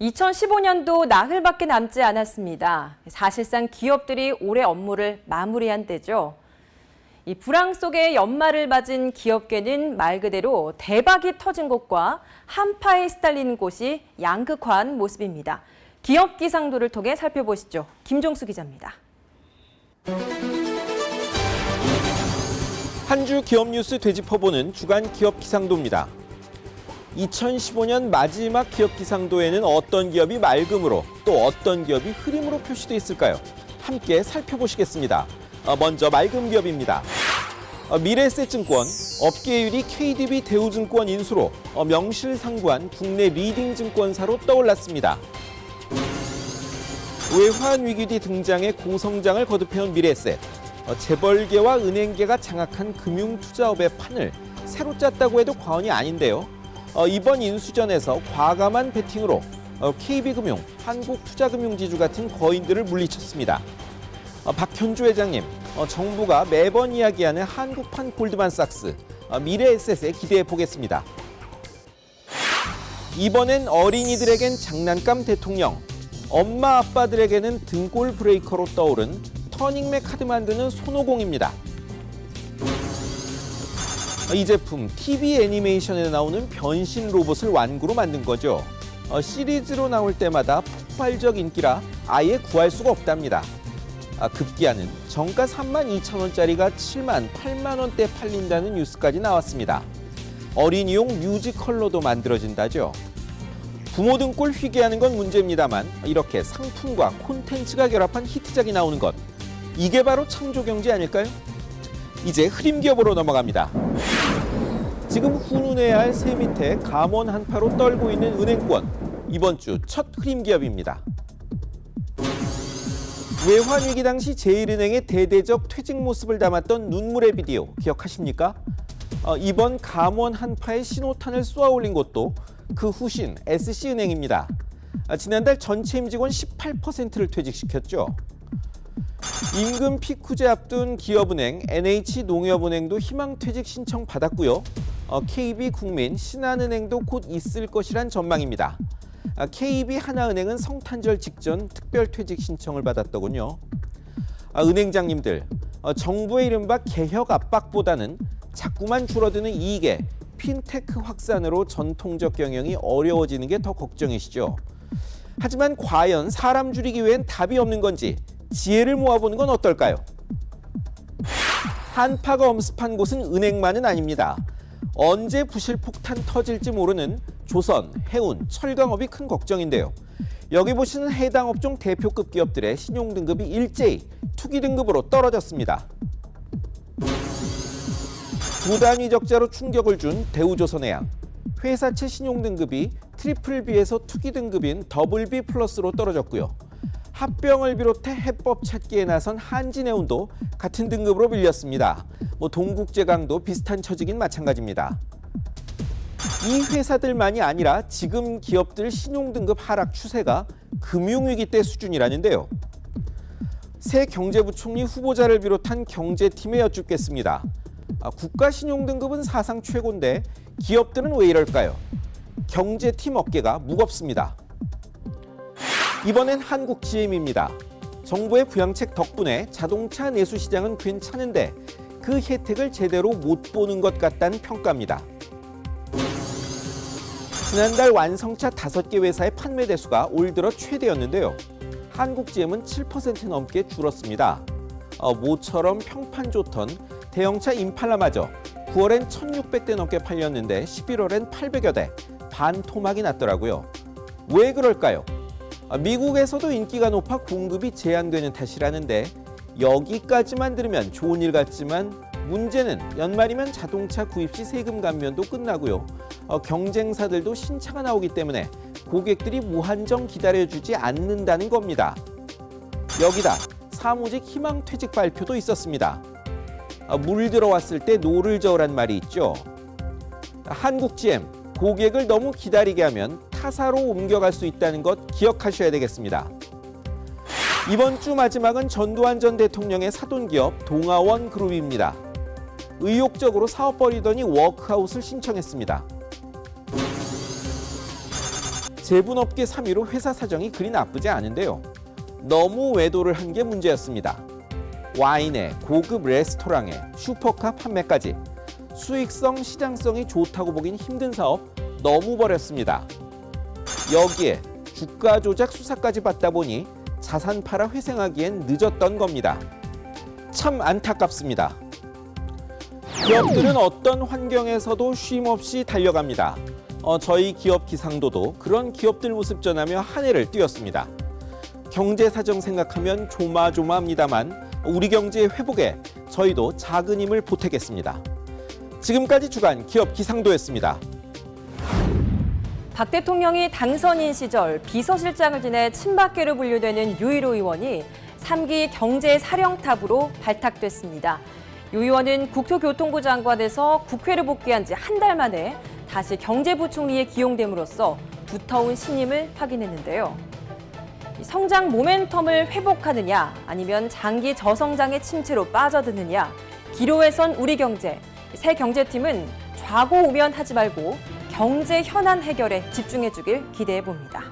2015년도 나흘밖에 남지 않았습니다. 사실상 기업들이 올해 업무를 마무리한 때죠. 이 불황 속에 연말을 맞은 기업계는 말 그대로 대박이 터진 곳과 한파에 시달리는 곳이 양극화한 모습입니다. 기업 기상도를 통해 살펴보시죠. 김종수 기자입니다. 한 주 기업 뉴스 되짚어보는 주간 기업 기상도입니다. 2015년 마지막 기업 기상도에는 어떤 기업이 맑음으로 또 어떤 기업이 흐림으로 표시돼 있을까요? 함께 살펴보시겠습니다. 먼저 맑음 기업입니다. 미래에셋증권, 업계 1위 KDB 대우증권 인수로 명실상부한 국내 리딩 증권사로 떠올랐습니다. 외환 위기 뒤 등장해 고성장을 거듭해온 미래에셋. 재벌계와 은행계가 장악한 금융투자업의 판을 새로 짰다고 해도 과언이 아닌데요. 이번 인수전에서 과감한 베팅으로 KB금융, 한국투자금융지주 같은 거인들을 물리쳤습니다. 박현주 회장님, 정부가 매번 이야기하는 한국판 골드만삭스, 미래에셋에 기대해 보겠습니다. 이번엔 어린이들에겐 장난감 대통령, 엄마 아빠들에게는 등골 브레이커로 떠오른 터닝맥 카드 만드는 손오공입니다. 이 제품 TV 애니메이션에 나오는 변신 로봇을 완구로 만든 거죠. 시리즈로 나올 때마다 폭발적 인기라 아예 구할 수가 없답니다. 급기야는 정가 32,000원짜리가 7만, 8만 원대 팔린다는 뉴스까지 나왔습니다. 어린이용 뮤지컬로도 만들어진다죠. 부모 등골 휘게 하는 건 문제입니다만 이렇게 상품과 콘텐츠가 결합한 히트작이 나오는 것, 이게 바로 창조경제 아닐까요? 이제 흐림 기업으로 넘어갑니다. 지금 훈훈해야 할 새 밑에 감원 한파로 떨고 있는 은행권, 이번 주 첫 흐림 기업입니다. 외환 위기 당시 제1은행의 대대적 퇴직 모습을 담았던 눈물의 비디오 기억하십니까? 이번 감원 한파에 신호탄을 쏘아 올린 곳도 그 후신 SC은행입니다. 지난달 전체 임직원 18%를 퇴직시켰죠. 임금 피크제 앞둔 기업은행, NH농협은행도 희망퇴직 신청 받았고요. KB국민, 신한은행도 곧 있을 것이란 전망입니다. KB하나은행은 성탄절 직전 특별퇴직 신청을 받았더군요. 은행장님들, 정부의 이른바 개혁 압박보다는 자꾸만 줄어드는 이익에 핀테크 확산으로 전통적 경영이 어려워지는 게 더 걱정이시죠. 하지만 과연 사람 줄이기 위엔 답이 없는 건지 지혜를 모아보는 건 어떨까요? 한파가 엄습한 곳은 은행만은 아닙니다. 언제 부실폭탄 터질지 모르는 조선, 해운, 철강업이 큰 걱정인데요. 여기 보시는 해당 업종 대표급 기업들의 신용등급이 일제히 투기등급으로 떨어졌습니다. 두 단위 적자로 충격을 준 대우조선해양. 회사채 신용등급이 트리플 B에서 투기등급인 더블 B 플러스로 떨어졌고요. 합병을 비롯해 해법 찾기에 나선 한진해운도 같은 등급으로 밀렸습니다. 동국제강도 비슷한 처지긴 마찬가지입니다. 이 회사들만이 아니라 지금 기업들 신용등급 하락 추세가 금융위기 때 수준이라는데요. 새 경제부총리 후보자를 비롯한 경제팀에 여쭙겠습니다. 국가 신용등급은 사상 최고인데 기업들은 왜 이럴까요? 경제팀 어깨가 무겁습니다. 이번엔 한국GM입니다. 정부의 부양책 덕분에 자동차 내수 시장은 괜찮은데 그 혜택을 제대로 못 보는 것 같다는 평가입니다. 지난달 완성차 5개 회사의 판매 대수가 올 들어 최대였는데요. 한국GM은 7% 넘게 줄었습니다. 모처럼 평판 좋던 대형차 임팔라마저 9월엔 1,600대 넘게 팔렸는데 11월엔 800여 대, 반토막이 났더라고요. 왜 그럴까요? 미국에서도 인기가 높아 공급이 제한되는 탓이라는데 여기까지만 들으면 좋은 일 같지만 문제는 연말이면 자동차 구입 시 세금 감면도 끝나고요. 경쟁사들도 신차가 나오기 때문에 고객들이 무한정 기다려주지 않는다는 겁니다. 여기다 사무직 희망퇴직 발표도 있었습니다. 물 들어왔을 때 노를 저으란 말이 있죠. 한국GM, 고객을 너무 기다리게 하면 타사로 옮겨갈 수 있다는 것 기억하셔야 되겠습니다. 이번 주 마지막은 전두환 전 대통령의 사돈기업 동아원 그룹입니다. 의욕적으로 사업 벌이더니 워크아웃을 신청했습니다. 제분업계 3위로 회사 사정이 그리 나쁘지 않은데요. 너무 외도를 한 게 문제였습니다. 와인에 고급 레스토랑에 슈퍼카 판매까지 수익성, 시장성이 좋다고 보긴 힘든 사업 너무 벌였습니다. 여기에 주가 조작 수사까지 받다 보니 자산 팔아 회생하기엔 늦었던 겁니다. 참 안타깝습니다. 기업들은 어떤 환경에서도 쉼 없이 달려갑니다. 저희 기업 기상도도 그런 기업들 모습 전하며 한 해를 띄웠습니다. 경제 사정 생각하면 조마조마합니다만 우리 경제의 회복에 저희도 작은 힘을 보태겠습니다. 지금까지 주간 기업 기상도였습니다. 박 대통령이 당선인 시절 비서실장을 지내 친박계로 분류되는 유일호 의원이 3기 경제사령탑으로 발탁됐습니다. 유 의원은 국토교통부 장관에서 국회를 복귀한 지 한 달 만에 다시 경제부총리에 기용됨으로써 두터운 신임을 확인했는데요. 성장 모멘텀을 회복하느냐 아니면 장기 저성장의 침체로 빠져드느냐, 기로에 선 우리 경제, 새 경제팀은 좌고우면하지 말고 경제 현안 해결에 집중해 주길 기대해 봅니다.